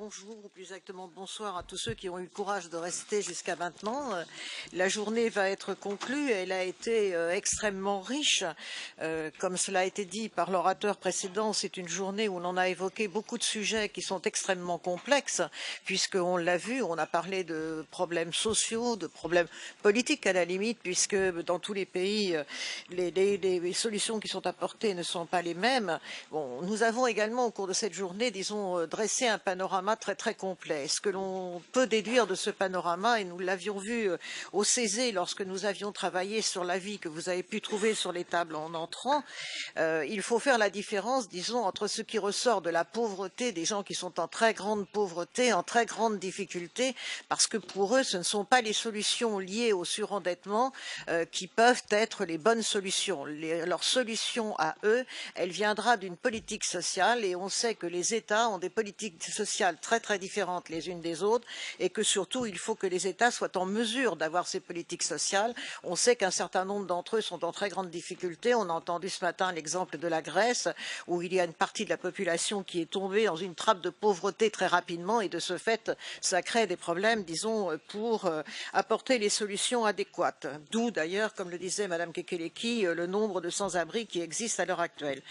bonjour, ou plus exactement bonsoir à tous ceux qui ont eu le courage de rester jusqu'à maintenant. La journée va être conclue, elle a été extrêmement riche. Comme cela a été dit par l'orateur précédent, c'est une journée où l'on a évoqué beaucoup de sujets qui sont extrêmement complexes, puisqu'on l'a vu, on a parlé de problèmes sociaux, de problèmes politiques à la limite, puisque dans tous les pays, les solutions qui sont apportées ne sont pas les mêmes. Bon, nous avons également au cours de cette journée, disons, dressé un panorama très complet. Ce que l'on peut déduire de ce panorama, et nous l'avions vu au Césé lorsque nous avions travaillé sur l'avis que vous avez pu trouver sur les tables en entrant, il faut faire la différence, disons, entre ce qui ressort de la pauvreté des gens qui sont en très grande pauvreté, en très grande difficulté, parce que pour eux, ce ne sont pas les solutions liées au surendettement qui peuvent être les bonnes solutions. Leur solution à eux, elle viendra d'une politique sociale, et on sait que les États ont des politiques sociales très différentes les unes des autres, et que surtout il faut que les États soient en mesure d'avoir ces politiques sociales. On sait qu'un certain nombre d'entre eux sont en très grande difficulté. On a entendu ce matin l'exemple de la Grèce, où il y a une partie de la population qui est tombée dans une trappe de pauvreté très rapidement, et de ce fait ça crée des problèmes, disons, pour apporter les solutions adéquates. D'où d'ailleurs, comme le disait Madame Kekeleki, le nombre de sans-abri qui existe à l'heure actuelle.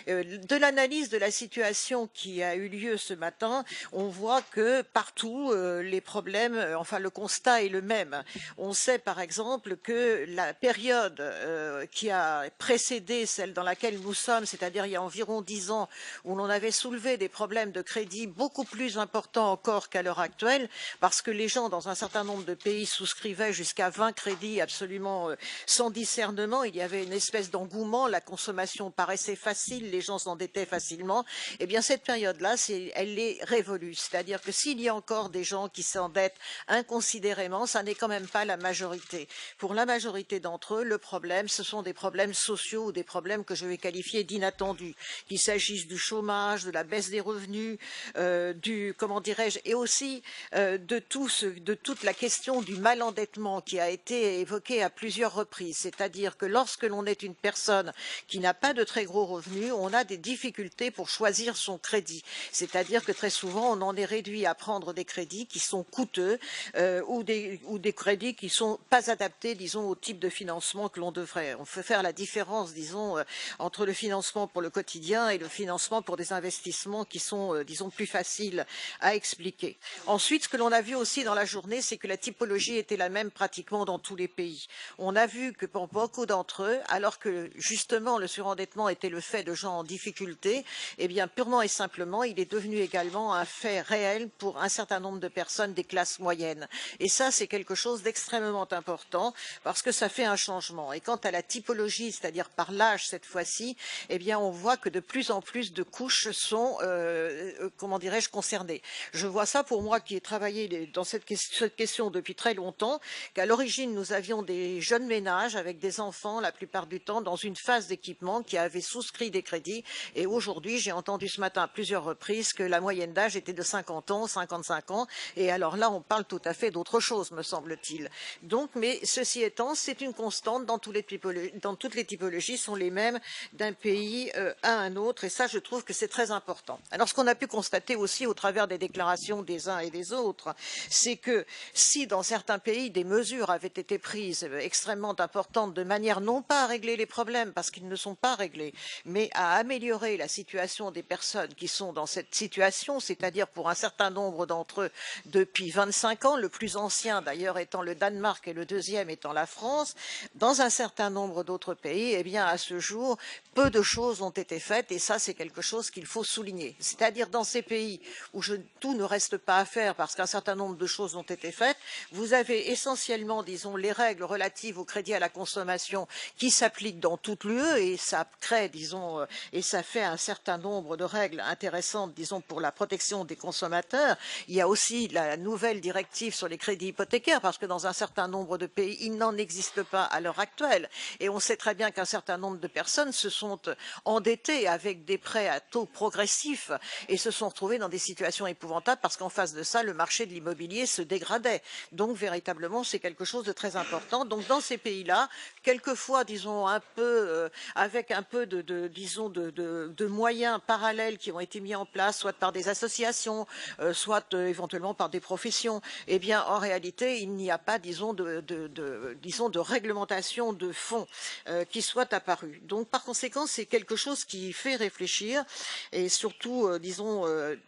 De l'analyse de la situation qui a eu lieu ce matin, on voit que partout les problèmes, enfin le constat est le même. On sait par exemple que la période qui a précédé celle dans laquelle nous sommes, c'est-à-dire il y a environ 10 ans, où l'on avait soulevé des problèmes de crédit beaucoup plus importants encore qu'à l'heure actuelle, parce que les gens dans un certain nombre de pays souscrivaient jusqu'à 20 crédits absolument sans discernement. Il y avait une espèce d'engouement, la consommation paraissait facile, les gens s'endettaient facilement. Eh bien cette période-là, elle est révolue. C'est-à-dire que s'il y a encore des gens qui s'endettent inconsidérément, ça n'est quand même pas la majorité. Pour la majorité d'entre eux, le problème, ce sont des problèmes sociaux ou des problèmes que je vais qualifier d'inattendus, qu'il s'agisse du chômage, de la baisse des revenus, comment dirais-je, et aussi de toute la question du malendettement qui a été évoquée à plusieurs reprises. C'est-à-dire que lorsque l'on est une personne qui n'a pas de très gros revenus, on a des difficultés pour choisir son crédit. C'est-à-dire que très souvent, on en est réduit à prendre des crédits qui sont coûteux ou des crédits qui ne sont pas adaptés, disons, au type de financement que l'on devrait. On peut faire la différence, disons, entre le financement pour le quotidien et le financement pour des investissements qui sont, disons, plus faciles à expliquer. Ensuite, ce que l'on a vu aussi dans la journée, c'est que la typologie était la même pratiquement dans tous les pays. On a vu que pour beaucoup d'entre eux, alors que justement le surendettement était le fait de gens en difficulté, eh bien purement et simplement, il est devenu également un fait réel pour un certain nombre de personnes des classes moyennes. Et ça, c'est quelque chose d'extrêmement important parce que ça fait un changement. Et quant à la typologie, c'est-à-dire par l'âge cette fois-ci, eh bien on voit que de plus en plus de couches sont, comment dirais-je, concernées. Je vois ça pour moi qui ai travaillé dans cette question depuis très longtemps, qu'à l'origine nous avions des jeunes ménages avec des enfants la plupart du temps dans une phase d'équipement qui avaient souscrit des crédits, et aujourd'hui j'ai entendu ce matin à plusieurs reprises que la moyenne d'âge était de 50 ans, 55 ans, et alors là on parle tout à fait d'autre chose me semble-t-il. Donc, mais ceci étant, c'est une constante dans toutes les typologies sont les mêmes d'un pays à un autre, et ça je trouve que c'est très important. Alors ce qu'on a pu constater aussi au travers des déclarations des uns et des autres, c'est que si dans certains pays des mesures avaient été prises extrêmement importantes de manière non pas à régler les problèmes parce qu'ils ne sont pas réglés, mais à améliorer la situation des personnes qui sont dans cette situation, c'est-à-dire pour un certain nombre d'entre eux depuis 25 ans, le plus ancien d'ailleurs étant le Danemark et le deuxième étant la France, dans un certain nombre d'autres pays, eh bien à ce jour, peu de choses ont été faites, et ça c'est quelque chose qu'il faut souligner. C'est-à-dire dans ces pays où tout ne reste pas à faire parce qu'un certain nombre de choses ont été faites, vous avez essentiellement, disons, les règles relatives au crédit à la consommation qui s'appliquent dans toute l'UE, et ça crée, disons, et ça fait un certain nombre de règles intéressantes, disons, pour la protection des consommateurs. Il y a aussi la nouvelle directive sur les crédits hypothécaires, parce que dans un certain nombre de pays, il n'en existe pas à l'heure actuelle. Et on sait très bien qu'un certain nombre de personnes se sont endettées avec des prêts à taux progressifs et se sont retrouvées dans des situations épouvantables parce qu'en face de ça, le marché de l'immobilier se dégradait. Donc, véritablement, c'est quelque chose de très important. Donc, dans ces pays-là, quelquefois, disons, un peu, avec un peu disons, de moyens parallèles qui ont été mis en place, soit par des associations, formation, soit éventuellement par des professions. Eh bien, en réalité, il n'y a pas, disons, de réglementation de fond qui soit apparue. Donc, par conséquent, c'est quelque chose qui fait réfléchir et surtout, disons,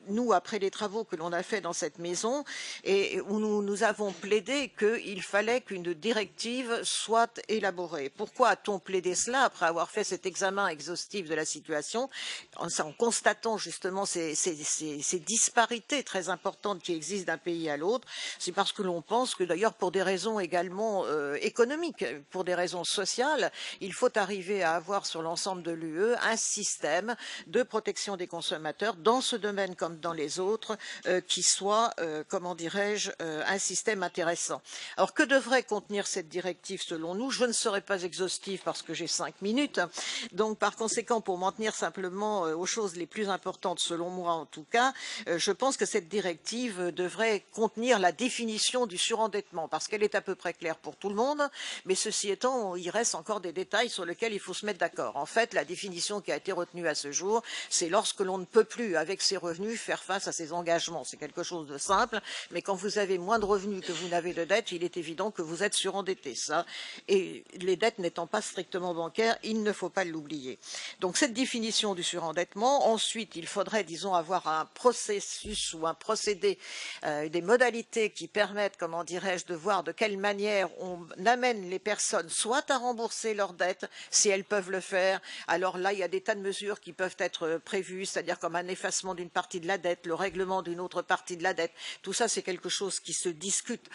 nous, après les travaux que l'on a fait dans cette maison et où nous avons plaidé qu'il fallait qu'une directive soit élaborée. Pourquoi a-t-on plaidé cela après avoir fait cet examen exhaustif de la situation, en constatant justement ces disparités très importantes qui existent d'un pays à l'autre? C'est parce que l'on pense que d'ailleurs pour des raisons également économiques, pour des raisons sociales, il faut arriver à avoir sur l'ensemble de l'UE un système de protection des consommateurs dans ce domaine comme dans les autres qui soit, comment dirais-je, un système intéressant. Alors que devrait contenir cette directive selon nous? Je ne serai pas exhaustive parce que j'ai 5 minutes, donc par conséquent pour m'en tenir simplement aux choses les plus importantes selon moi en tout cas, je pense que cette directive devrait contenir la définition du surendettement parce qu'elle est à peu près claire pour tout le monde, mais ceci étant, il reste encore des détails sur lesquels il faut se mettre d'accord. En fait, la définition qui a été retenue à ce jour, c'est lorsque l'on ne peut plus, avec ses revenus, faire face à ses engagements. C'est quelque chose de simple, mais quand vous avez moins de revenus que vous n'avez de dettes, il est évident que vous êtes surendetté, ça. Et les dettes n'étant pas strictement bancaires, il ne faut pas l'oublier. Donc cette définition du surendettement, ensuite, il faudrait, disons, avoir un processus ou un procédé, des modalités qui permettent, comment dirais-je, de voir de quelle manière on amène les personnes soit à rembourser leurs dettes, si elles peuvent le faire. Alors là, il y a des tas de mesures qui peuvent être prévues, c'est-à-dire comme un effacement d'une partie de la dette, le règlement d'une autre partie de la dette. Tout ça, c'est quelque chose qui se discute,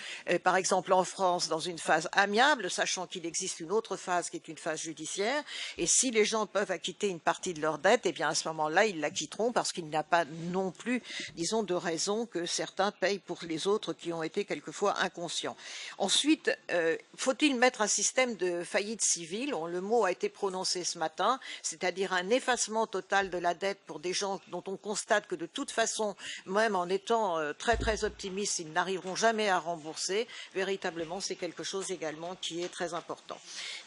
par exemple en France, dans une phase amiable, sachant qu'il existe une autre phase qui est une phase judiciaire. Et si les gens peuvent acquitter une partie de leur dette, eh bien à ce moment-là, ils l'acquitteront parce qu'il n'y a pas non plus, disons, de raison que certains payent pour les autres qui ont été quelquefois inconscients. Ensuite, faut-il mettre un système de faillite civile? Le mot a été prononcé ce matin, c'est-à-dire un effacement total de la dette pour des gens dont on constate que de toute façon, même en étant très très optimistes, ils n'arriveront jamais à rembourser. Véritablement, c'est quelque chose également qui est très important.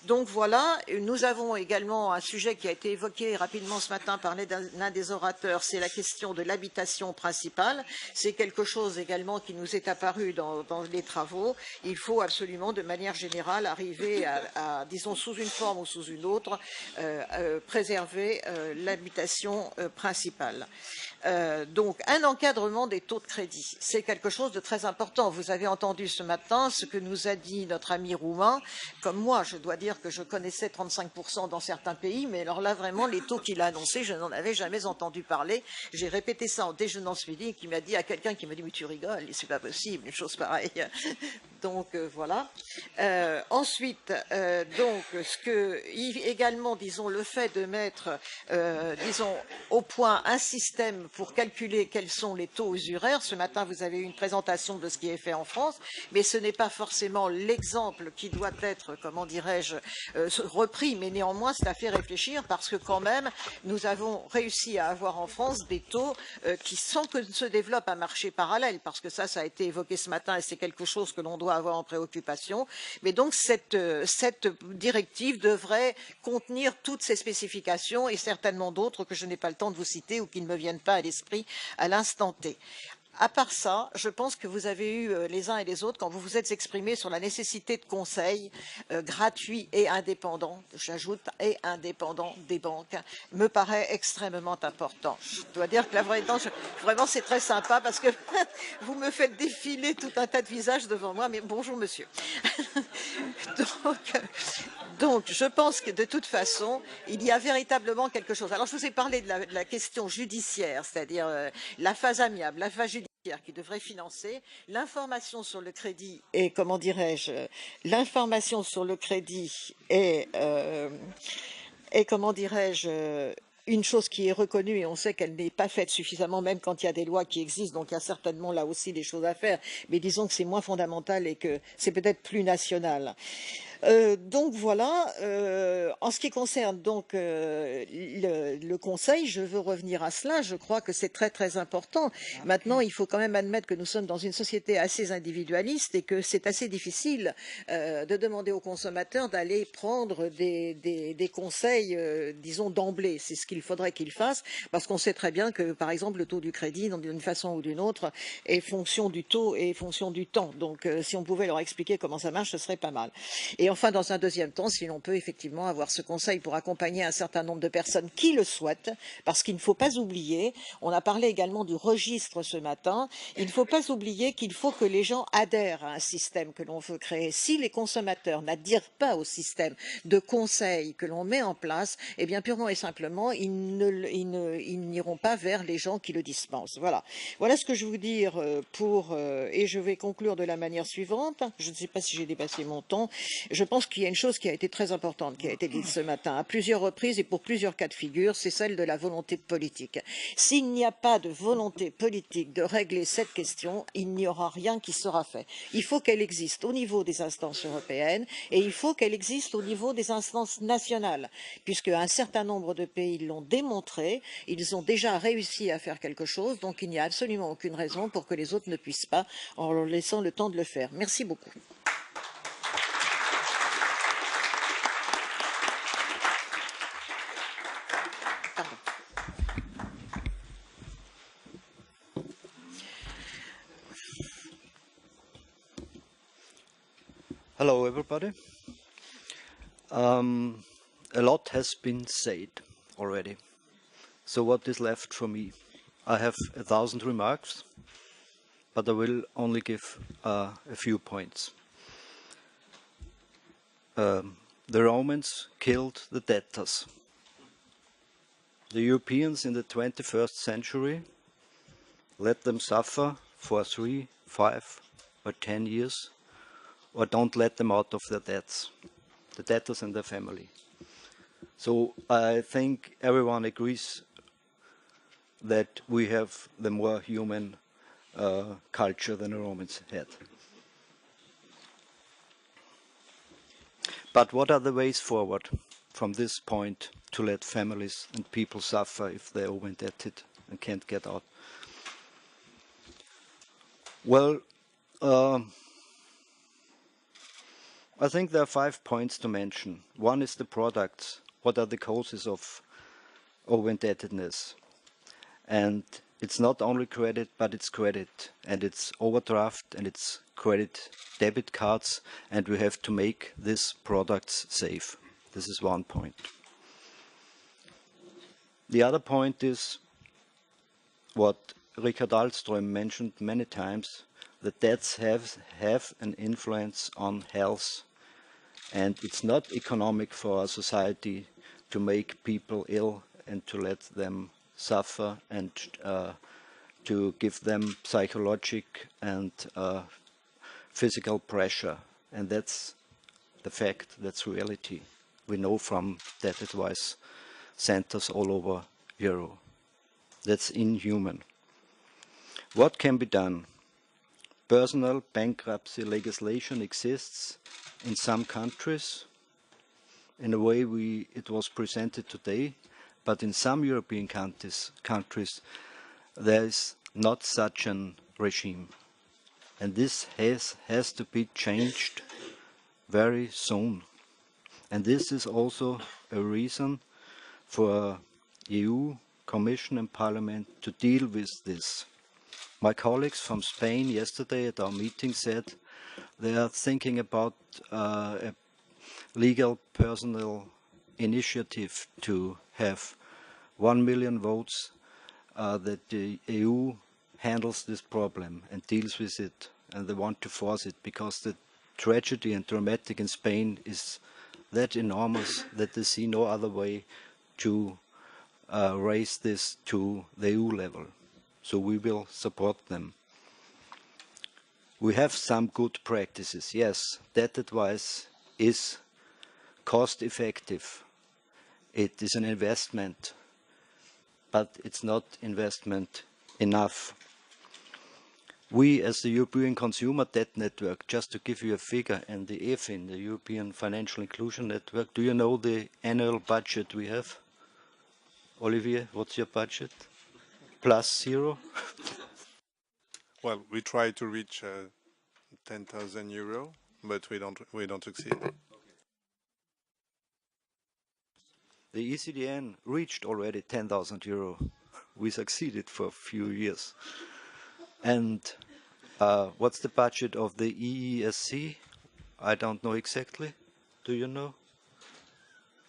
Donc voilà, nous avons également un sujet qui a été évoqué rapidement ce matin par l'un des orateurs, c'est la question de l'habitation principale. C'est quelque chose également qui nous est apparu dans les travaux. Il faut absolument, de manière générale, arriver à disons, sous une forme ou sous une autre, préserver l'habitation principale. Donc, un encadrement des taux de crédit, c'est quelque chose de très important. Vous avez entendu ce matin ce que nous a dit notre ami roumain. Comme moi, je dois dire que je connaissais 35% dans certains pays, mais alors là, vraiment, les taux qu'il a annoncés, je n'en avais jamais entendu parler. J'ai répété ça en déjeunant ce midi, qui m'a dit à quelqu'un qui m'a dit « mais tu rigoles, c'est pas possible, une chose pareille ». Donc voilà. Ensuite, donc, également, disons, le fait de mettre, disons, au point un système pour calculer quels sont les taux usuraires. Ce matin, vous avez eu une présentation de ce qui est fait en France, mais ce n'est pas forcément l'exemple qui doit être, comment dirais-je, repris, mais néanmoins, cela fait réfléchir parce que quand même, nous avons réussi à avoir en France des taux qui, sans que se développe un marché parallèle, parce que ça a été évoqué ce matin et c'est quelque chose que l'on doit avoir en préoccupation. Mais donc, cette directive devrait contenir toutes ces spécifications et certainement d'autres que je n'ai pas le temps de vous citer ou qui ne me viennent pas à l'esprit à l'instant T. À part ça, je pense que vous avez eu les uns et les autres, quand vous vous êtes exprimés sur la nécessité de conseils gratuits et indépendants, j'ajoute, et indépendants des banques, me paraît extrêmement important. Je dois dire que là, vraiment, c'est très sympa parce que vous me faites défiler tout un tas de visages devant moi, mais bonjour monsieur. Donc, je pense que de toute façon, il y a véritablement quelque chose. Alors, je vous ai parlé de la question judiciaire, c'est-à-dire la phase amiable, la phase judiciaire qui devrait financer l'information sur le crédit et, comment dirais-je, l'information sur le crédit et comment dirais-je, une chose qui est reconnue et on sait qu'elle n'est pas faite suffisamment, même quand il y a des lois qui existent, donc il y a certainement là aussi des choses à faire, mais disons que c'est moins fondamental et que c'est peut-être plus national. Donc voilà, en ce qui concerne donc le Conseil, je veux revenir à cela. Je crois que c'est très très important. Maintenant, il faut quand même admettre que nous sommes dans une société assez individualiste et que c'est assez difficile de demander aux consommateurs d'aller prendre des conseils, disons d'emblée. C'est ce qu'il faudrait qu'ils fassent, parce qu'on sait très bien que, par exemple, le taux du crédit, d'une façon ou d'une autre, est fonction du taux et fonction du temps. Donc, si on pouvait leur expliquer comment ça marche, ce serait pas mal. Et enfin, dans un deuxième temps, si l'on peut effectivement avoir ce conseil pour accompagner un certain nombre de personnes qui le souhaitent, parce qu'il ne faut pas oublier, on a parlé également du registre ce matin, il ne faut pas oublier qu'il faut que les gens adhèrent à un système que l'on veut créer. Si les consommateurs n'adhèrent pas au système de conseil que l'on met en place, eh bien purement et simplement, ils n'iront pas vers les gens qui le dispensent. Voilà. Voilà ce que je veux dire et je vais conclure de la manière suivante. Je ne sais pas si j'ai dépassé mon temps. Je pense qu'il y a une chose qui a été très importante, qui a été dite ce matin à plusieurs reprises et pour plusieurs cas de figure, c'est celle de la volonté politique. S'il n'y a pas de volonté politique de régler cette question, il n'y aura rien qui sera fait. Il faut qu'elle existe au niveau des instances européennes et il faut qu'elle existe au niveau des instances nationales, puisque un certain nombre de pays l'ont démontré, ils ont déjà réussi à faire quelque chose, donc il n'y a absolument aucune raison pour que les autres ne puissent pas, en leur laissant le temps de le faire. Merci beaucoup. Hello, everybody. A lot has been said already. So what is left for me? I have 1,000 remarks, but I will only give a few points. The Romans killed the debtors. The Europeans in the 21st century let them suffer for 3, 5, or 10 years, or don't let them out of their debts, the debtors and their family. So I think everyone agrees that we have the more human culture than the Romans had. But what are the ways forward from this point to let families and people suffer if they're over-indebted and can't get out? Well, I think there are 5 points to mention. One is the products. What are the causes of over-indebtedness? And it's not only credit, but it's credit. And it's overdraft, and it's credit debit cards, and we have to make these products safe. This is one point. The other point is what Richard Ahlström mentioned many times, that debts have an influence on health, and it's not economic for our society to make people ill and to let them suffer and to give them psychological and physical pressure. And that's the fact, that's reality. We know from debt advice centers all over Europe. That's inhuman. What can be done? Personal bankruptcy legislation exists in some countries in a way it was presented today, but in some European countries there is not such a regime. And this has to be changed very soon. And this is also a reason for EU, Commission and Parliament to deal with this. My colleagues from Spain yesterday at our meeting said they are thinking about a legal personal initiative to have 1 million votes that the EU handles this problem and deals with it, and they want to force it because the tragedy and dramatic in Spain is that enormous that they see no other way to raise this to the EU level. So we will support them. We have some good practices. Yes, debt advice is cost effective. It is an investment, but it's not investment enough. we as the European Consumer Debt Network, just to give you a figure, and the EFIN, the European Financial Inclusion Network, do you know the annual budget we have? Olivier, what's your budget? Plus zero? Well, we try to reach 10,000 euro, but we don't succeed. The ECDN reached already 10,000 euro. We succeeded for a few years. And what's the budget of the EESC? I don't know exactly. Do you know,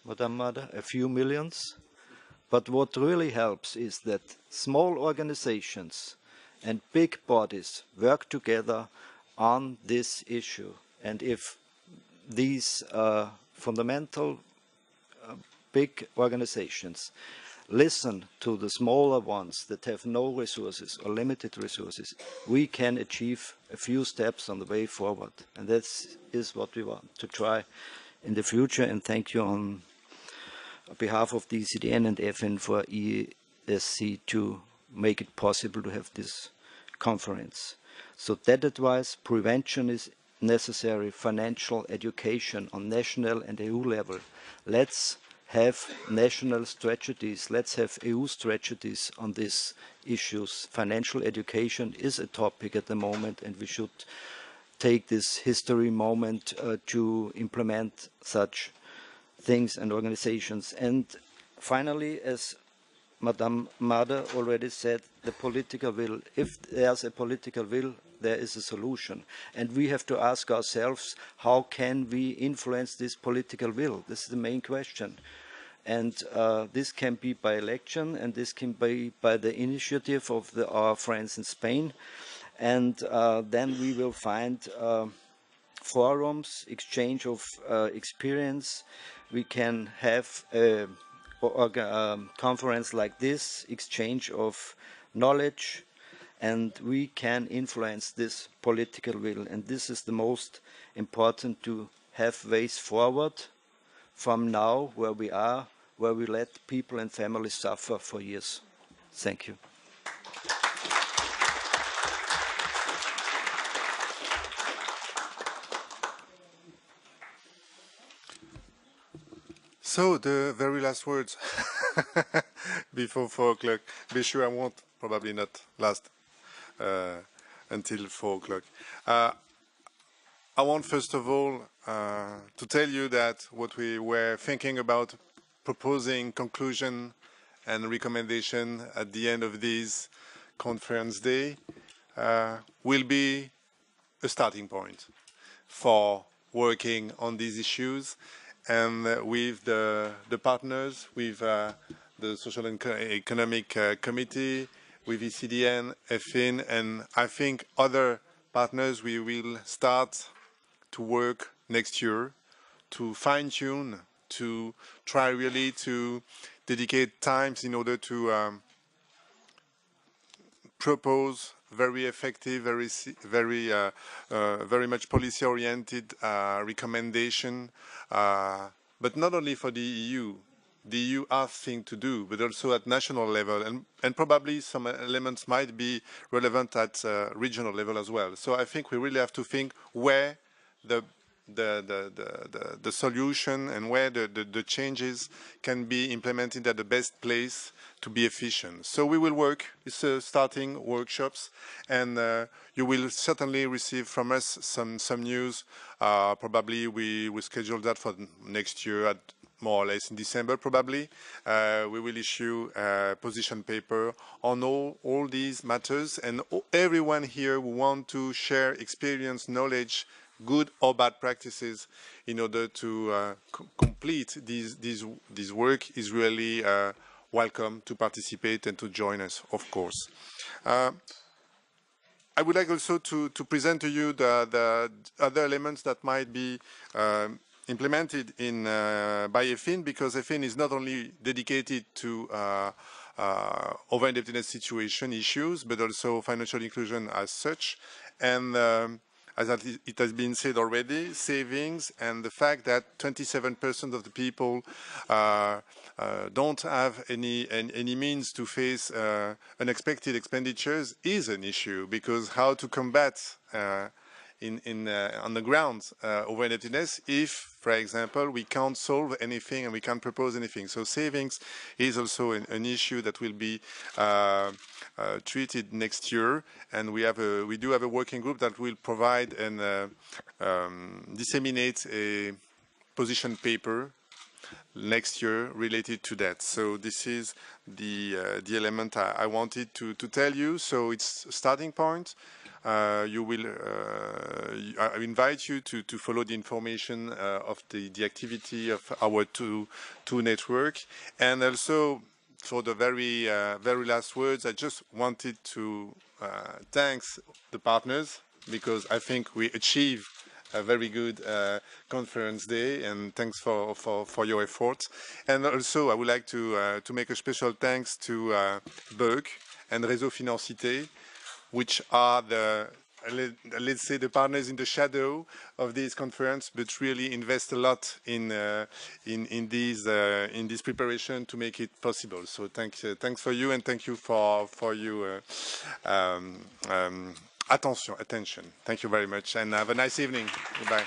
Madame Mada? A few millions. But what really helps is that small organizations and big bodies work together on this issue. And if these fundamental big organizations listen to the smaller ones that have no resources or limited resources, we can achieve a few steps on the way forward. And that is what we want to try in the future. And thank you on behalf of the ECDN and EFIN for EESC to make it possible to have this conference. So that advice, prevention is necessary, financial education on national and EU level. Let's have national strategies, let's have EU strategies on these issues. Financial education is a topic at the moment, and we should take this history moment to implement such things and organizations. And finally, as Madame Mada already said, the political will. If there's a political will, there is a solution. And we have to ask ourselves, how can we influence this political will? This is the main question. And this can be by election, and this can be by the initiative of our friends in Spain. And then we will find forums, exchange of experience. We can have a conference like this, exchange of knowledge, and we can influence this political will. And this is the most important, to have ways forward from now where we are, where we let people and families suffer for years. Thank you. So the very last words before 4 o'clock. Be sure I won't probably not last until 4 o'clock. I want first of all to tell you that what we were thinking about proposing conclusion and recommendation at the end of this conference day will be a starting point for working on these issues, and with the partners, with the Social and Economic Committee, with ECDN, EFIN, and I think other partners, we will start to work next year to fine-tune, to try really to dedicate times in order to propose very effective, very much policy-oriented recommendation, but not only for the EU. The EU has things to do, but also at national level, and probably some elements might be relevant at regional level as well. So I think we really have to think where the solution and where the changes can be implemented at the best place to be efficient. So we will work, it's starting workshops, and you will certainly receive from us some news. Probably we schedule that for next year at more or less in December probably. We will issue a position paper on all these matters, and everyone here who want to share experience, knowledge, good or bad practices in order to complete this work is really welcome to participate and to join us, of course. I would like also to present to you the other elements that might be implemented in by EFIN, because EFIN is not only dedicated to over-indebtedness situation issues, but also financial inclusion as such. And as it has been said already, savings and the fact that 27% of the people don't have any means to face unexpected expenditures is an issue, because how to combat on the ground over-indebtedness if, for example, we can't solve anything and we can't propose anything. So savings is also an issue that will be treated next year, and we do have a working group that will provide and disseminate a position paper next year related to that. So this is the element I wanted to tell you. So it's a starting point. I invite you to follow the information of the activity of our two network. And also, for the very last words, I just wanted to thank the partners, because I think we achieved a very good conference day, and thanks for your efforts. And also, I would like to make a special thanks to BEUC and Réseau Financité, which are let's say the partners in the shadow of this conference, but really invest a lot in this preparation to make it possible. So thanks for you, and thank you for your attention. Thank you very much, and have a nice evening. Goodbye.